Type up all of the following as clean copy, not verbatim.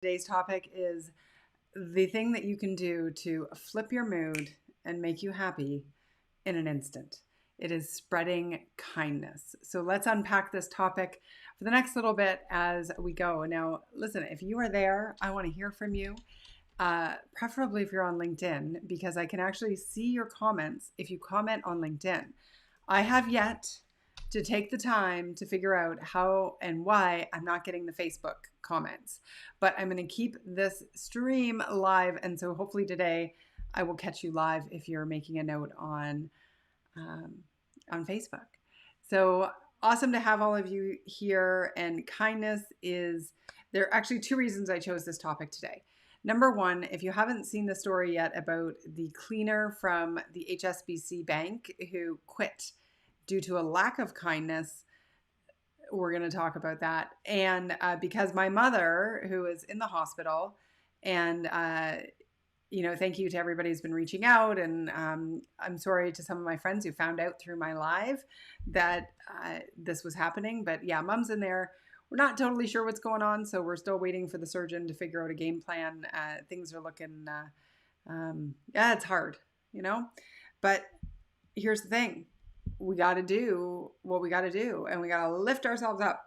Today's topic is the thing that you can do to flip your mood and make you happy in an instant. It is spreading kindness. So let's unpack this topic for the next little bit as we go. Now, listen, if you are there, I want to hear from you, preferably if you're on LinkedIn, because I can actually see your comments if you comment on LinkedIn. I have yet to take the time to figure out how and why I'm not getting the Facebook comments. But I'm going to keep this stream live. And so hopefully today I will catch you live if you're making a note on Facebook. So awesome to have all of you here. And kindness is, there are actually two reasons I chose this topic today. Number one, if you haven't seen the story yet about the cleaner from the HSBC bank who quit due to a lack of kindness, we're going to talk about that. And because my mother, who is in the hospital, and thank you to everybody who's been reaching out. And I'm sorry to some of my friends who found out through my live that this was happening. But yeah, mom's in there. We're not totally sure what's going on, so we're still waiting for the surgeon to figure out a game plan. Things are looking, it's hard, But here's the thing. We got to do what we got to do, and we got to lift ourselves up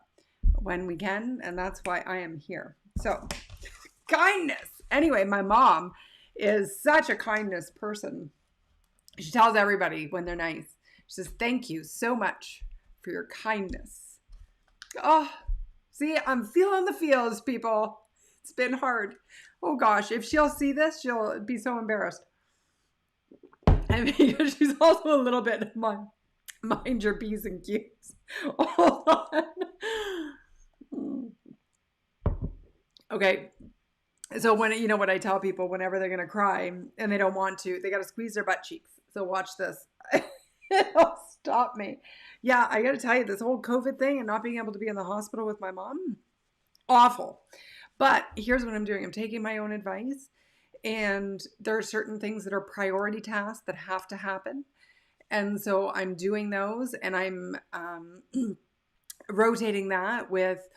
when we can, and that's why I am here. So, kindness. Anyway, my mom is such a kindness person. She tells everybody when they're nice. She says, "Thank you so much for your kindness." Oh, see, I'm feeling the feels, people. It's been hard. Oh gosh, if she'll see this, she'll be so embarrassed. And because she's also a little bit mind your P's and Q's. Hold on. Okay. So when, what I tell people whenever they're going to cry and they don't want to, they got to squeeze their butt cheeks. So watch this. It'll stop me. Yeah, I got to tell you, this whole COVID thing and not being able to be in the hospital with my mom, awful. But here's what I'm doing. I'm taking my own advice. And there are certain things that are priority tasks that have to happen. And so I'm doing those, and I'm rotating that with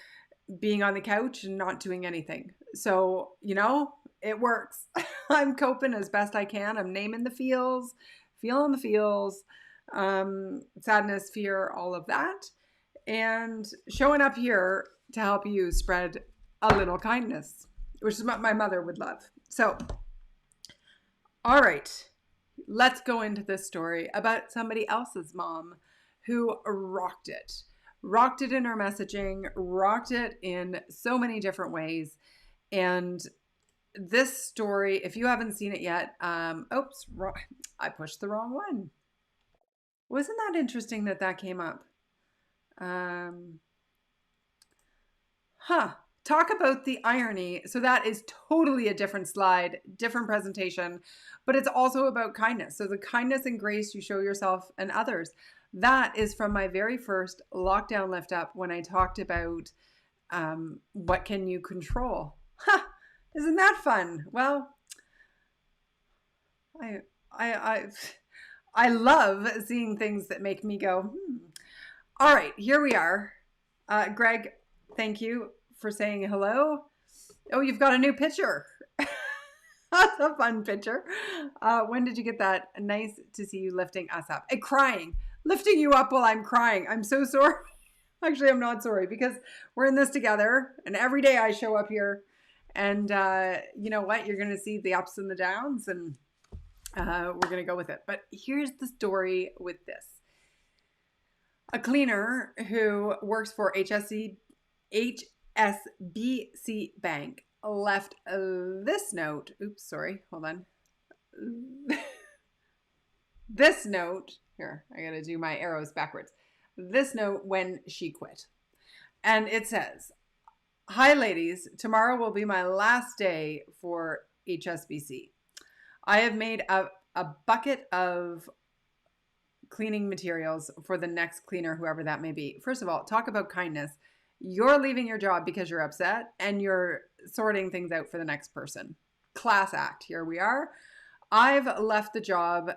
being on the couch and not doing anything. So, it works. I'm coping as best I can. I'm naming the feels, feeling the feels, sadness, fear, all of that, and showing up here to help you spread a little kindness, which is what my mother would love. So, all right. Let's go into this story about somebody else's mom who rocked it. Rocked it in her messaging, rocked it in so many different ways. And this story, if you haven't seen it yet, I pushed the wrong one. Wasn't that interesting that came up? Talk about the irony. So that is totally a different slide, different presentation, but it's also about kindness. So the kindness and grace you show yourself and others. That is from my very first lockdown lift up when I talked about what can you control. Isn't that fun? Well, I love seeing things that make me go, All right, here we are. Greg, thank you for saying hello. Oh, you've got a new picture. That's a fun picture. When did you get that? Nice to see you lifting us up. And crying. Lifting you up while I'm crying. I'm so sorry. Actually, I'm not sorry because we're in this together. And every day I show up here. And you know what? You're going to see the ups and the downs. And we're going to go with it. But here's the story with this. A cleaner who works for HSBC Bank left this note. Oops, sorry. Hold on. This note. Here, I got to do my arrows backwards. This note when she quit. And it says, "Hi, ladies. Tomorrow will be my last day for HSBC. I have made a bucket of cleaning materials for the next cleaner, whoever that may be." First of all, talk about kindness. You're leaving your job because you're upset and you're sorting things out for the next person. Class act. Here we are. I've left the job,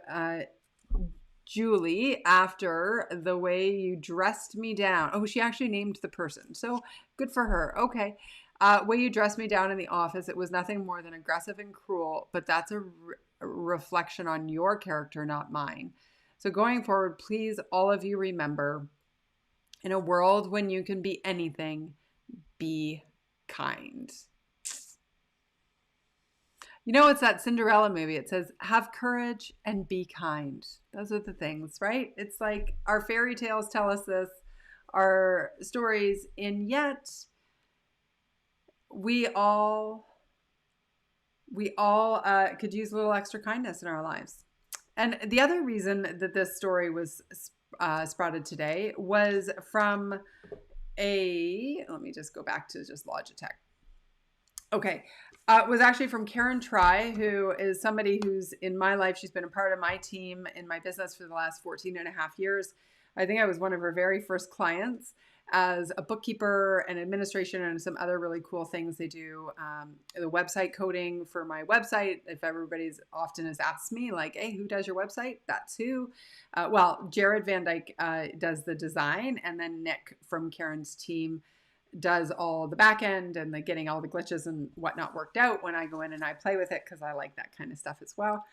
Julie, after the way you dressed me down. Oh, she actually named the person. So good for her. Okay. Way you dressed me down in the office, it was nothing more than aggressive and cruel, but that's a reflection on your character, not mine. So going forward, please, all of you remember, in a world when you can be anything, be kind. You know, it's that Cinderella movie. It says, have courage and be kind. Those are the things, right? It's like our fairy tales tell us this, our stories, and yet we all could use a little extra kindness in our lives. And the other reason that this story was sprouted today was from let me just go back to just Logitech. Okay. It was actually from Karen Try, who is somebody who's in my life. She's been a part of my team in my business for the last 14 and a half years. I think I was one of her very first clients as a bookkeeper and administration and some other really cool things they do. The website coding for my website, if everybody's often has asked me like, hey, who does your website? That's who. Well, Jared Van Dyke does the design, and then Nick from Karen's team does all the back end and the getting all the glitches and whatnot worked out when I go in and I play with it, because I like that kind of stuff as well.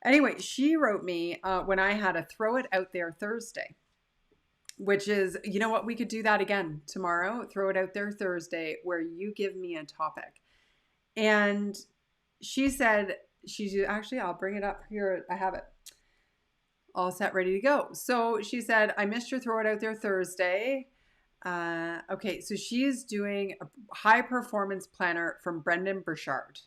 Anyway, she wrote me when I had a Throw It Out There Thursday, which is, you know what, we could do that again tomorrow. Throw It Out There Thursday, where you give me a topic. And she said, actually, I'll bring it up here. I have it all set, ready to go. So she said, I missed your Throw It Out There Thursday. Okay, so she's doing a high performance planner from Brendan Burchard.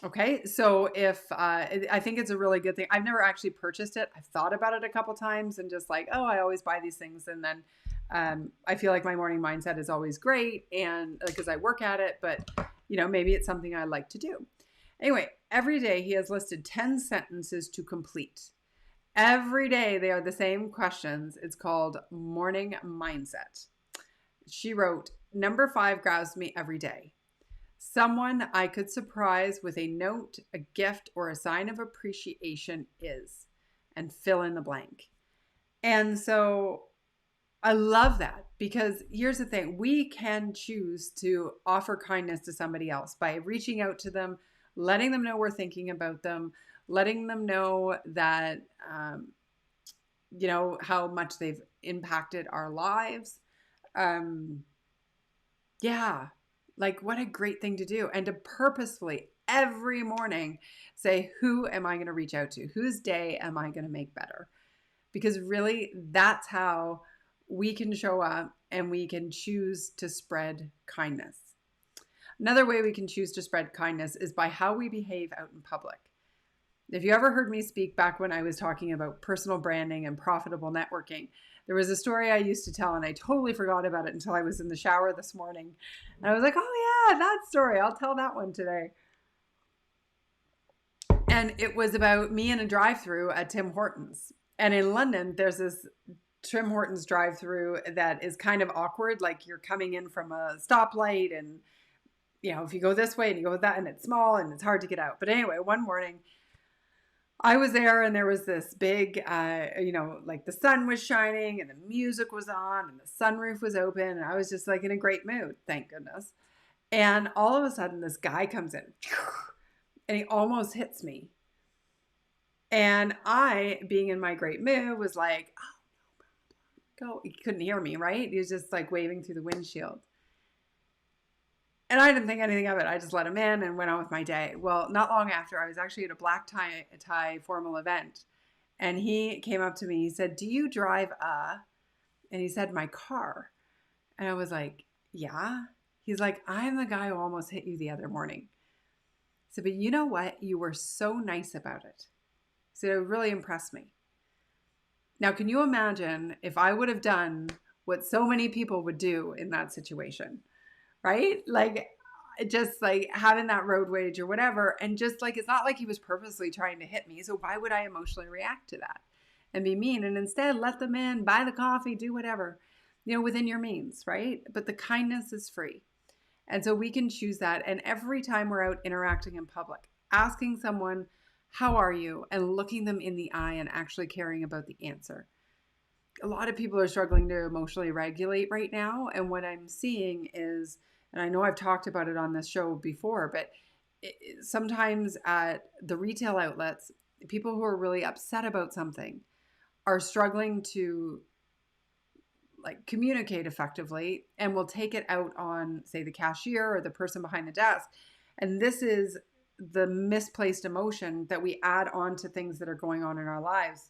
Okay, so if I think it's a really good thing. I've never actually purchased it. I've thought about it a couple times and just like, oh, I always buy these things, and then I feel like my morning mindset is always great, and because I work at it, but you know, maybe it's something I like to do. Anyway, every day he has listed 10 sentences to complete. Every day they are the same questions. It's called morning mindset. She wrote, number 5 grabs me every day. Someone I could surprise with a note, a gift, or a sign of appreciation is, and fill in the blank. And so I love that, because here's the thing. We can choose to offer kindness to somebody else by reaching out to them, letting them know we're thinking about them, letting them know that, you know, how much they've impacted our lives. Yeah, like what a great thing to do. And to purposefully every morning say, who am I going to reach out to? Whose day am I going to make better? Because really, that's how we can show up and we can choose to spread kindness. Another way we can choose to spread kindness is by how we behave out in public. If you ever heard me speak back when I was talking about personal branding and profitable networking, there was a story I used to tell and I totally forgot about it until I was in the shower this morning. And I was like, oh yeah, that story. I'll tell that one today. And it was about me in a drive-thru at Tim Hortons. And in London, there's this Tim Hortons drive-thru that is kind of awkward. Like you're coming in from a stoplight and, you know, if you go this way and you go that, and it's small and it's hard to get out. But anyway, one morning, I was there and there was this big, you know, like the sun was shining and the music was on and the sunroof was open. And I was just like in a great mood, thank goodness. And all of a sudden this guy comes in and he almost hits me. And I, being in my great mood, was like, oh, go. He couldn't hear me, right? He was just like waving through the windshield. And I didn't think anything of it. I just let him in and went on with my day. Well, not long after, I was actually at a black tie formal event. And he came up to me. He said, do you drive and he said, my car. And I was like, yeah. He's like, I'm the guy who almost hit you the other morning. I said, but you know what? You were so nice about it. He said, it really impressed me. Now, can you imagine if I would have done what so many people would do in that situation? Right? Like just like having that road rage or whatever. And just like, it's not like he was purposely trying to hit me. So why would I emotionally react to that and be mean? And instead let them in, buy the coffee, do whatever, you know, within your means, right? But the kindness is free. And so we can choose that. And every time we're out interacting in public, asking someone, how are you? And looking them in the eye and actually caring about the answer. A lot of people are struggling to emotionally regulate right now. And what I'm seeing is And I know I've talked about it on this show before, but sometimes at the retail outlets, people who are really upset about something are struggling to like communicate effectively and will take it out on, say, the cashier or the person behind the desk. And this is the misplaced emotion that we add on to things that are going on in our lives.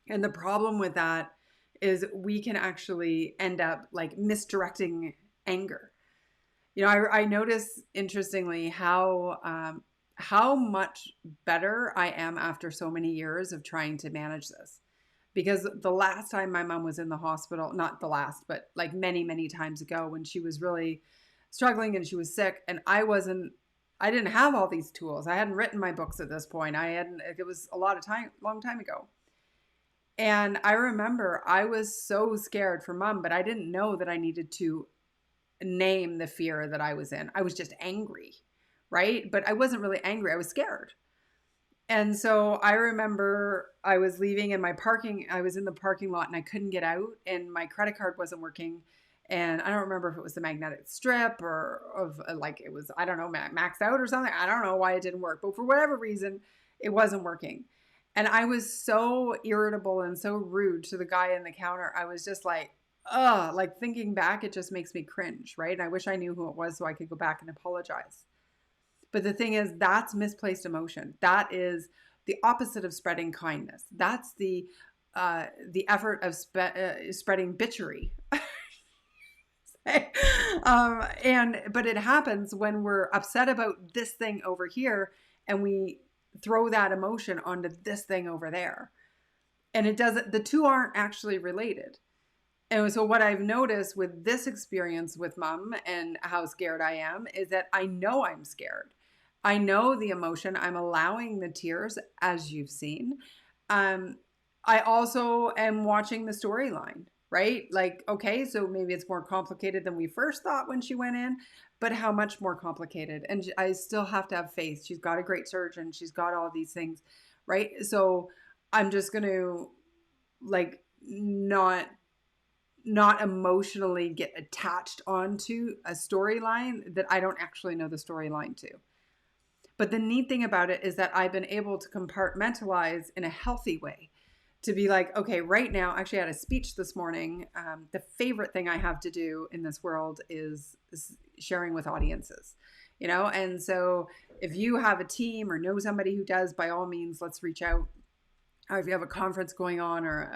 And the problem with that is we can actually end up like misdirecting anger. I notice interestingly how much better I am after so many years of trying to manage this. Because the last time my mom was in the hospital, not the last, but like many, many times ago when she was really struggling and she was sick, and I didn't have all these tools. I hadn't written my books at this point. It was a long time ago. And I remember I was so scared for mom, but I didn't know that I needed to name the fear that I was in. I was just angry, right? But I wasn't really angry. I was scared. And so I remember I was leaving in I was in the parking lot and I couldn't get out and my credit card wasn't working. And I don't remember if it was the magnetic strip or of like it was, I don't know, maxed out or something. I don't know why it didn't work, but for whatever reason, it wasn't working. And I was so irritable and so rude to the guy in the counter. I was just like, like thinking back, it just makes me cringe, right? And I wish I knew who it was so I could go back and apologize. But the thing is, that's misplaced emotion. That is the opposite of spreading kindness. That's the effort of spreading bitchery. But it happens when we're upset about this thing over here and we throw that emotion onto this thing over there. And the two aren't actually related. And so what I've noticed with this experience with mom and how scared I am is that I know I'm scared. I know the emotion. I'm allowing the tears, as you've seen. I also am watching the storyline, right? Like, okay, so maybe it's more complicated than we first thought when she went in, but how much more complicated? And I still have to have faith. She's got a great surgeon. She's got all these things, right? So I'm just going to like not emotionally get attached onto a storyline that I don't actually know the storyline to. But the neat thing about it is that I've been able to compartmentalize in a healthy way to be like, okay, right now, actually I had a speech this morning. The favorite thing I have to do in this world is sharing with audiences, And so if you have a team or know somebody who does, by all means, let's reach out. Or if you have a conference going on or,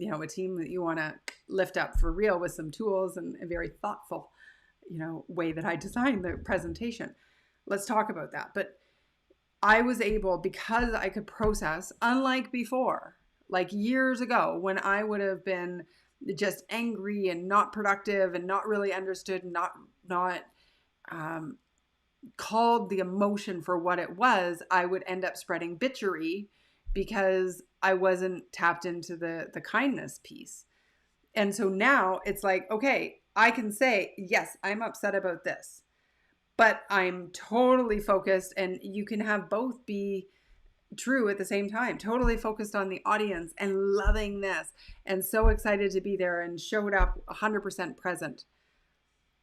a team that you want to lift up for real with some tools and a very thoughtful, way that I designed the presentation. Let's talk about that. But I was able, because I could process, unlike before, like years ago, when I would have been just angry and not productive and not really understood, not called the emotion for what it was, I would end up spreading bitchery because I wasn't tapped into the kindness piece. And so now it's like, okay, I can say, yes, I'm upset about this, but I'm totally focused, and you can have both be true at the same time, totally focused on the audience and loving this and so excited to be there and showed up 100% present,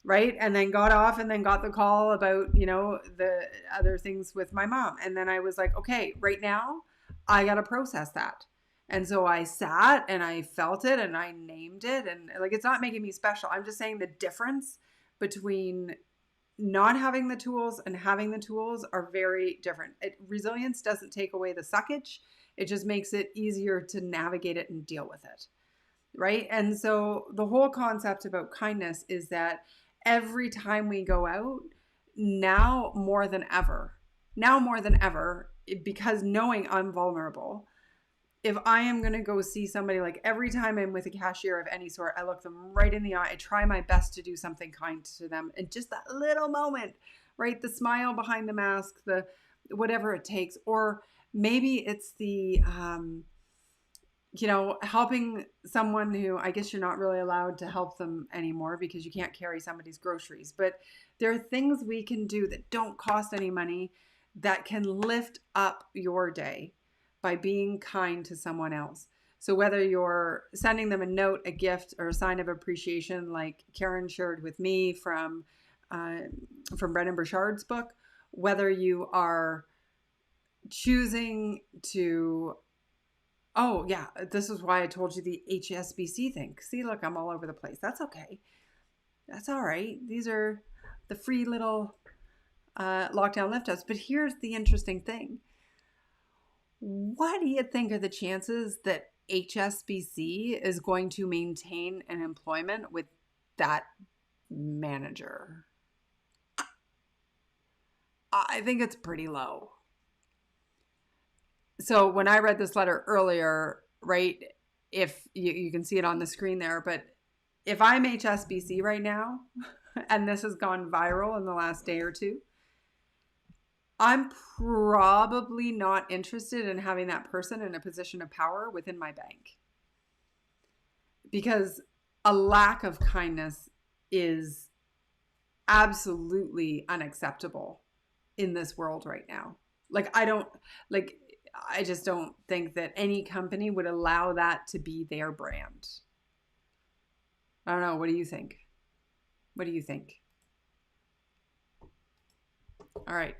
right? And then got off and then got the call about, the other things with my mom. And then I was like, okay, right now I got to process that. And so I sat and I felt it and I named it. And like, it's not making me special. I'm just saying the difference between not having the tools and having the tools are very different. Resilience doesn't take away the suckage. It just makes it easier to navigate it and deal with it, right? And so the whole concept about kindness is that every time we go out, now more than ever, because knowing I'm vulnerable, if I am going to go see somebody, like every time I'm with a cashier of any sort, I look them right in the eye. I try my best to do something kind to them. And just that little moment, right? The smile behind the mask, the whatever it takes. Or maybe it's the, helping someone who, I guess you're not really allowed to help them anymore because you can't carry somebody's groceries. But there are things we can do that don't cost any money that can lift up your day by being kind to someone else. So whether you're sending them a note, a gift, or a sign of appreciation, like Karen shared with me from Brendan Burchard's book, whether you are choosing to, oh yeah, this is why I told you the HSBC thing. See, look, I'm all over the place. That's okay. That's all right. These are the free little lockdown lift ups. But here's the interesting thing. What do you think are the chances that HSBC is going to maintain an employment with that manager? I think it's pretty low. So when I read this letter earlier, right, if you can see it on the screen there, but if I'm HSBC right now, and this has gone viral in the last day or two, I'm probably not interested in having that person in a position of power within my bank. Because a lack of kindness is absolutely unacceptable in this world right now. I just don't think that any company would allow that to be their brand. I don't know. What do you think? What do you think? All right.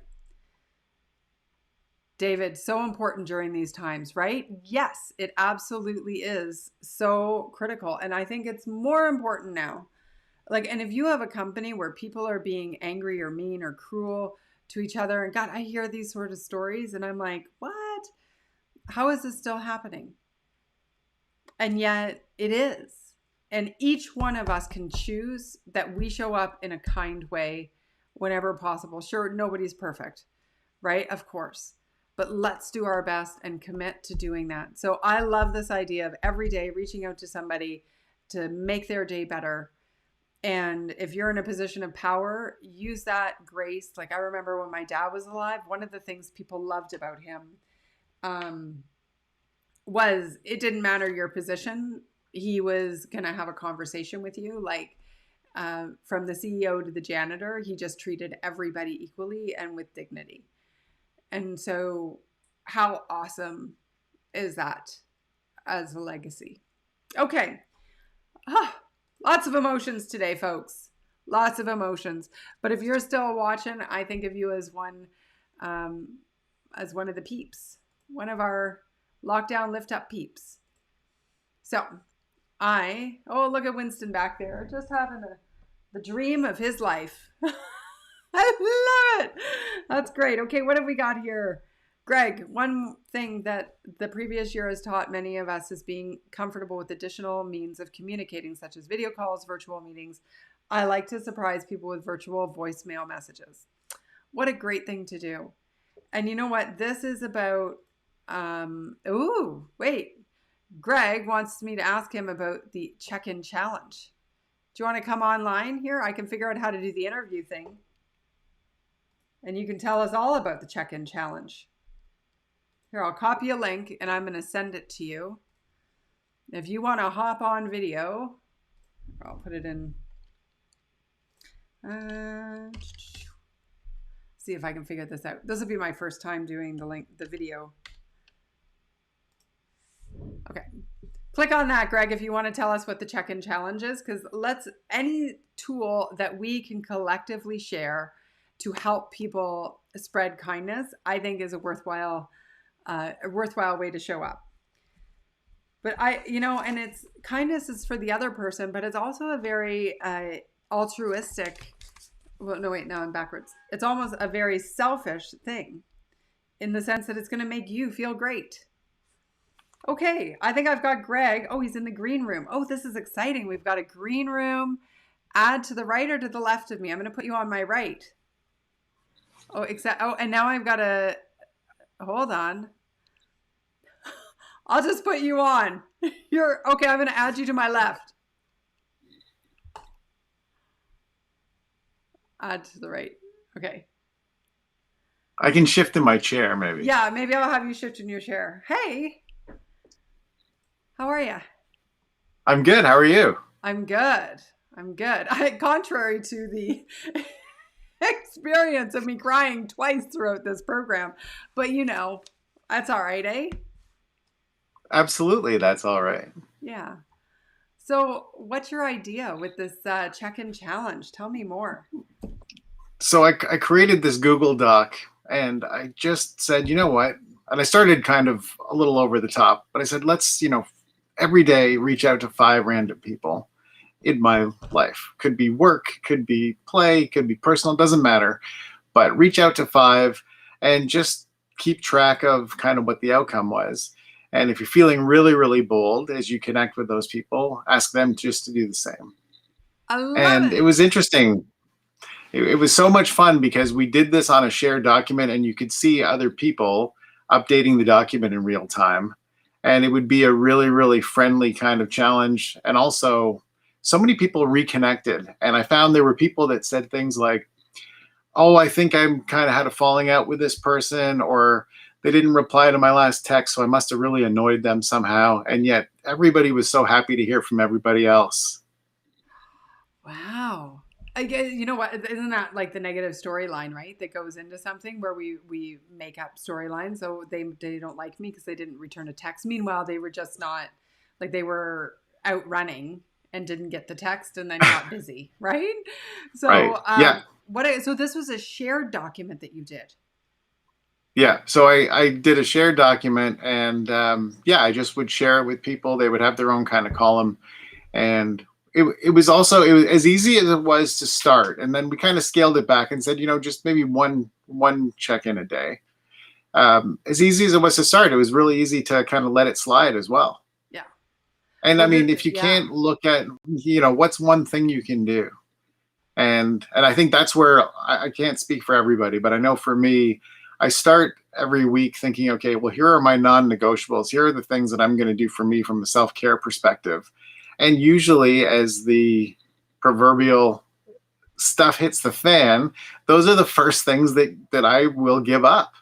David, so important during these times, right? Yes, it absolutely is so critical. And I think it's more important now. And if you have a company where people are being angry or mean or cruel to each other, and God, I hear these sort of stories and I'm like, what? How is this still happening? And yet it is. And each one of us can choose that we show up in a kind way whenever possible. Sure, nobody's perfect, right? Of course. But let's do our best and commit to doing that. So I love this idea of every day reaching out to somebody to make their day better. And if you're in a position of power, use that grace. Like I remember when my dad was alive, one of the things people loved about him was it didn't matter your position. He was going to have a conversation with you. From the CEO to the janitor, he just treated everybody equally and with dignity. And so how awesome is that as a legacy? Okay. Lots of emotions today, folks. Lots of emotions. But if you're still watching, I think of you as one of the peeps, one of our lockdown lift up peeps. So look at Winston back there, just having the dream of his life. I love it. That's great. Okay, what have we got here? Greg, one thing that the previous year has taught many of us is being comfortable with additional means of communicating, such as video calls, virtual meetings. I like to surprise people with virtual voicemail messages. What a great thing to do. And you know what? This is about, Greg wants me to ask him about the check-in challenge. Do you want to come online here? I can figure out how to do the interview thing. And you can tell us all about the check-in challenge. Here, I'll copy a link and I'm going to send it to you. If you want to hop on video, I'll put it in. See if I can figure this out. This will be my first time doing the video. Okay. Click on that, Greg, if you want to tell us what the check-in challenge is, because any tool that we can collectively share to help people spread kindness, I think is a worthwhile way to show up. But and it's kindness is for the other person, but it's also a very altruistic. Well, no, wait, now I'm backwards. It's almost a very selfish thing in the sense that it's going to make you feel great. Okay, I think I've got Greg. Oh, he's in the green room. Oh, this is exciting. We've got a green room. Add to the right or to the left of me. I'm going to put you on my right. And now I've got hold on. I'll just put you on. Okay, I'm going to add you to my left. Add to the right. Okay. I can shift in my chair, maybe. Yeah, maybe I'll have you shift in your chair. Hey. How are you? I'm good. How are you? I'm good. Contrary to the experience of me crying twice throughout this program. But that's all right, eh? Absolutely, that's all right. Yeah. So, what's your idea with this check-in challenge? Tell me more. So I created this Google Doc and I just said, you know what? And I started kind of a little over the top, but I said, let's, every day reach out to 5 random people in my life. Could be work, could be play, could be personal, doesn't matter. But reach out to 5 and just keep track of kind of what the outcome was. And if you're feeling really, really bold as you connect with those people, ask them just to do the same. I love And it it. was interesting. It was so much fun because we did this on a shared document and you could see other people updating the document in real time. And it would be a really, really friendly kind of challenge. And also, so many people reconnected. And I found there were people that said things like, oh, I think I'm kind of had a falling out with this person, or they didn't reply to my last text, so I must have really annoyed them somehow. And yet everybody was so happy to hear from everybody else. Wow. I guess, you know what? Isn't that like the negative storyline, right? That goes into something where we make up storylines. So they don't like me because they didn't return a text. Meanwhile, they were just not like they were out running and didn't get the text and then got busy, right? Right. So Yeah. so this was a shared document that you did. Yeah. So I did a shared document and yeah, I just would share it with people. They would have their own kind of column. And it was also, it was as easy as it was to start. And then we kind of scaled it back and said, just maybe one check in a day. As easy as it was to start, it was really easy to kind of let it slide as well. Yeah. And I Well, mean, if you yeah. can't look at, what's one thing you can do? And I think that's where I can't speak for everybody, but I know for me, I start every week thinking, okay, well, here are my non-negotiables. Here are the things that I'm going to do for me from a self-care perspective. And usually, as the proverbial stuff hits the fan, those are the first things that I will give up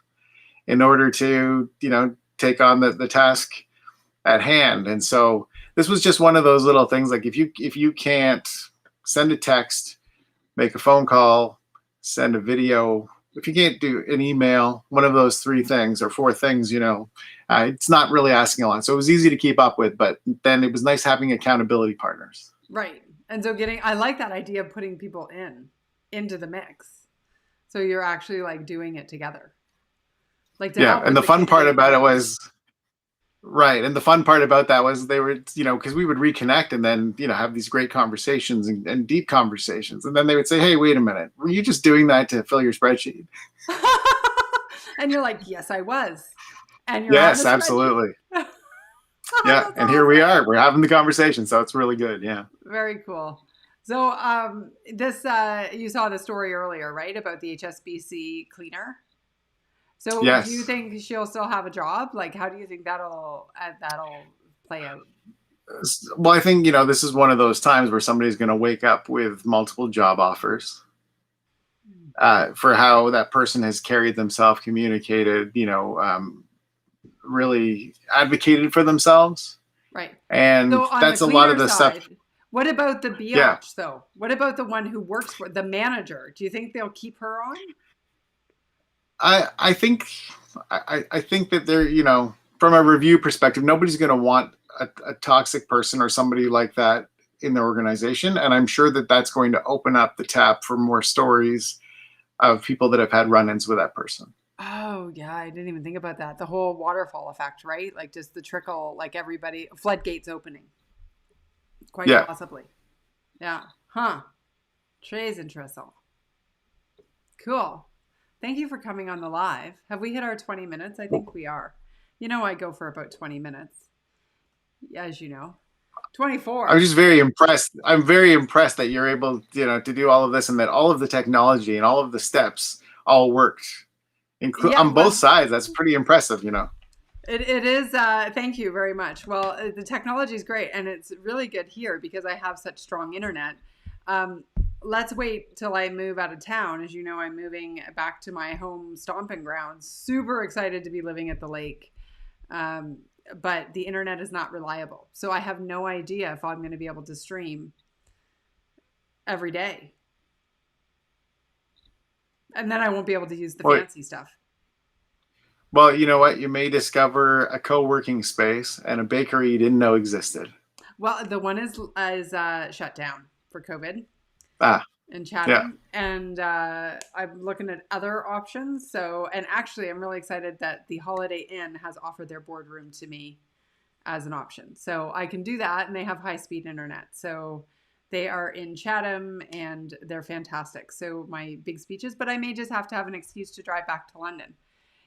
in order to, take on the task at hand. And so this was just one of those little things. Like if you can't send a text, make a phone call, send a video. If you can't do an email, one of those 3 things or 4 things, it's not really asking a lot. So it was easy to keep up with, but then it was nice having accountability partners. Right. And so I like that idea of putting people into the mix. So you're actually like doing it together, like to Yeah. help And with the the fun part about it load. was, right. And the fun part about that was they were, because we would reconnect and then, have these great conversations and deep conversations. And then they would say, hey, wait a minute. Were you just doing that to fill your spreadsheet? And you're like, yes, I was. And you're on the Yes, spreadsheet. absolutely. Yeah. That's And here we awesome. are. We're having the conversation. So it's really good. Yeah. Very cool. So this you saw the story earlier, right, about the HSBC cleaner. So do you Yes. think she'll still have a job? Like, how do you think that'll play out? Well, I think, this is one of those times where somebody's going to wake up with multiple job offers for how that person has carried themselves, communicated, really advocated for themselves. Right. And So on the that's a lot of cleaner the stuff. side, what about the Yeah. biatch though? What about the one who works for the manager? Do you think they'll keep her on? I think, I think that they're, from a review perspective, nobody's going to want a toxic person or somebody like that in their organization. And I'm sure that that's going to open up the tap for more stories of people that have had run-ins with that person. Oh, yeah, I didn't even think about that. The whole waterfall effect, right? Like just the trickle, like everybody, floodgates opening, quite Yeah. possibly. Yeah. Huh. Très intéressant. Cool. Thank you for coming on the live. Have we hit our 20 minutes? I think we are. You know, I go for about 20 minutes, as you know. I'm 24. just very impressed. I'm very impressed that you're able, to do all of this and that all of the technology and all of the steps all worked Yeah, on both well, sides. That's pretty impressive. it is. Thank you very much. Well, the technology is great, and it's really good here because I have such strong internet. Um, let's wait till I move out of town. As you know, I'm moving back to my home stomping grounds. Super excited to be living at the lake. Um, but the internet is not reliable. So I have no idea if I'm going to be able to stream every day. And then I won't be able to use the Well, fancy stuff. Well, you know what? You may discover a co-working space and a bakery you didn't know existed. Well, the one is shut down for COVID Ah, in yeah. Chatham, and I'm looking at other options. So, and actually, I'm really excited that the Holiday Inn has offered their boardroom to me as an option. So I can do that, and they have high speed internet. So they are in Chatham, and they're fantastic. So my big speeches, but I may just have to have an excuse to drive back to London.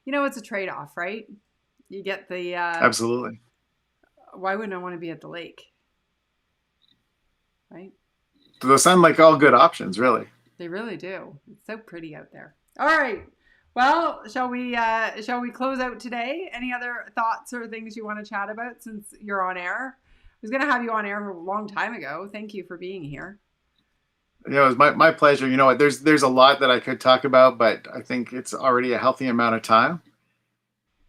You know, it's a trade off, right? You get the Absolutely. why wouldn't I want to be at the lake, right? Those sound like all good options, really. They really do. It's so pretty out there. All right. Well, shall we close out today? Any other thoughts or things you want to chat about since you're on air? I was going to have you on air a long time ago. Thank you for being here. You know, it was my pleasure. You know what? There's a lot that I could talk about, but I think it's already a healthy amount of time,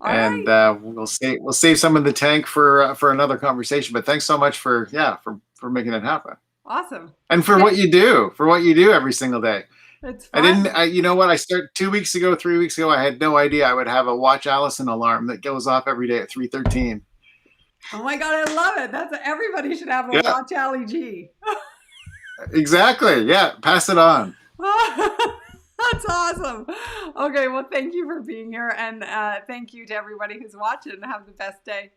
All and right. we'll save some of the tank for another conversation. But thanks so much for making it happen, Awesome. and for what you do every single day. It's I didn't. fun. You know what? I started 2 weeks ago, 3 weeks ago. I had no idea I would have a Watch Allison alarm that goes off every day at 3:13. Oh my God, I love it. That's everybody should have a Yeah, watch Ali G. exactly. Yeah, pass it on. That's awesome. Okay, well, thank you for being here, and thank you to everybody who's watching. Have the best day.